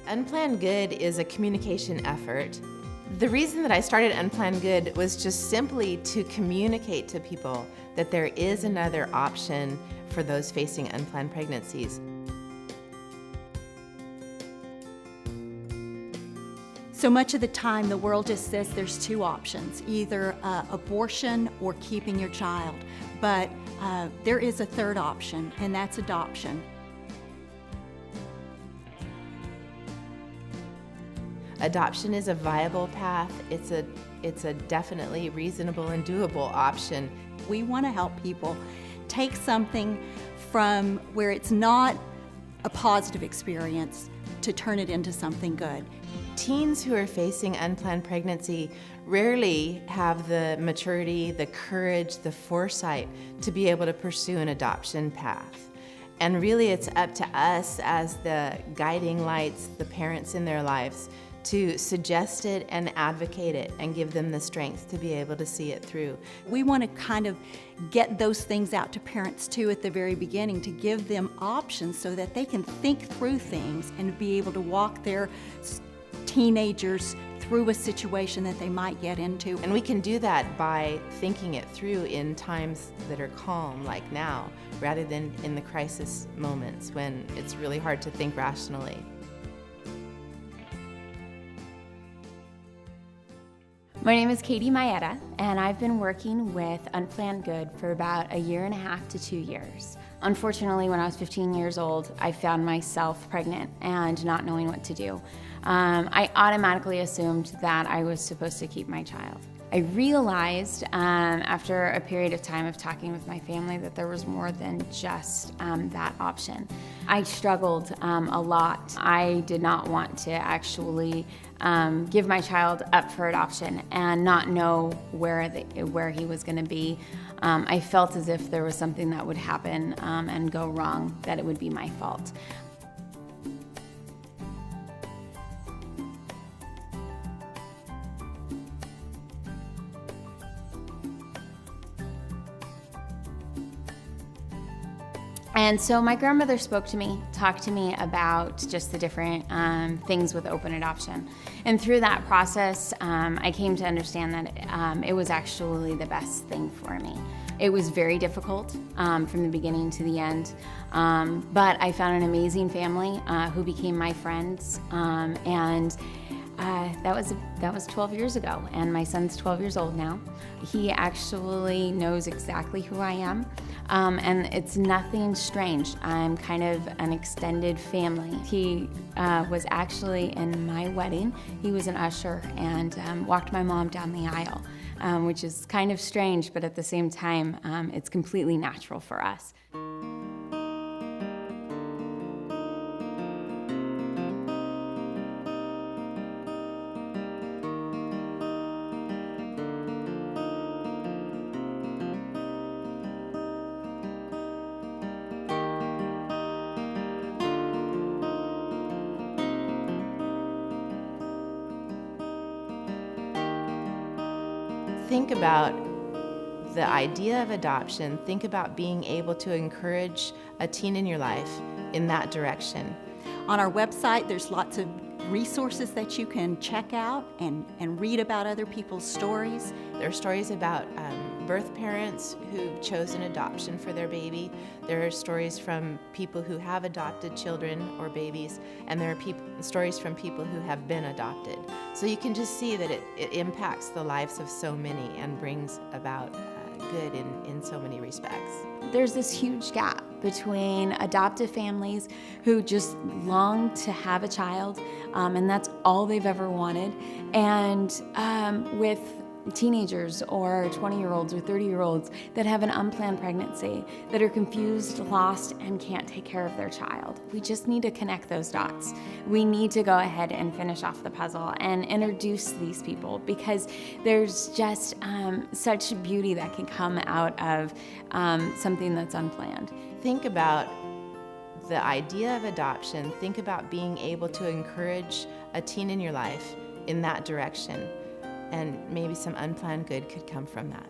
Unplanned Good is a communication effort. The reason that I started Unplanned Good was just simply to communicate to people that there is another option for those facing unplanned pregnancies. So much of the time, the world just says there's two options, either abortion or keeping your child. But there is a third option, and that's adoption. Adoption is a viable path. It's a definitely reasonable and doable option. We want to help people take something from where it's not a positive experience to turn it into something good. Teens who are facing unplanned pregnancy rarely have the maturity, the courage, the foresight to be able to pursue an adoption path. And really it's up to us as the guiding lights, the parents in their lives, to suggest it and advocate it and give them the strength to be able to see it through. We want to kind of get those things out to parents too at the very beginning, to give them options so that they can think through things and be able to walk their teenagers through a situation that they might get into. And we can do that by thinking it through in times that are calm, like now, rather than in the crisis moments when it's really hard to think rationally. My name is Katie Maeda, and I've been working with Unplanned Good for about 1.5 to 2 years. Unfortunately, when I was 15 years old, I found myself pregnant and not knowing what to do. I automatically assumed that I was supposed to keep my child. I realized after a period of time of talking with my family that there was more than just that option. I struggled a lot. I did not want to actually give my child up for adoption and not know where he was going to be. I felt as if there was something that would happen and go wrong, that it would be my fault. And so my grandmother talked to me about just the different things with open adoption. And through that process, I came to understand that it was actually the best thing for me. It was very difficult from the beginning to the end, but I found an amazing family who became my friends, and that was 12 years ago, and my son's 12 years old now. He actually knows exactly who I am, and it's nothing strange. I'm kind of an extended family. He was actually in my wedding. He was an usher and walked my mom down the aisle, which is kind of strange, but at the same time, it's completely natural for us. Think about the idea of adoption. Think about being able to encourage a teen in your life in that direction. On our website, there's lots of resources that you can check out and read about other people's stories. There are stories about birth parents who've chosen adoption for their baby. There are stories from people who have adopted children or babies, and there are stories from people who have been adopted. So you can just see that it impacts the lives of so many and brings about good in so many respects. There's this huge gap between adoptive families who just long to have a child, and that's all they've ever wanted, and with teenagers or 20-year-olds or 30-year-olds that have an unplanned pregnancy, that are confused, lost, and can't take care of their child. We just need to connect those dots. We need to go ahead and finish off the puzzle and introduce these people, because there's just such beauty that can come out of something that's unplanned. Think about the idea of adoption. Think about being able to encourage a teen in your life in that direction. And maybe some unplanned good could come from that.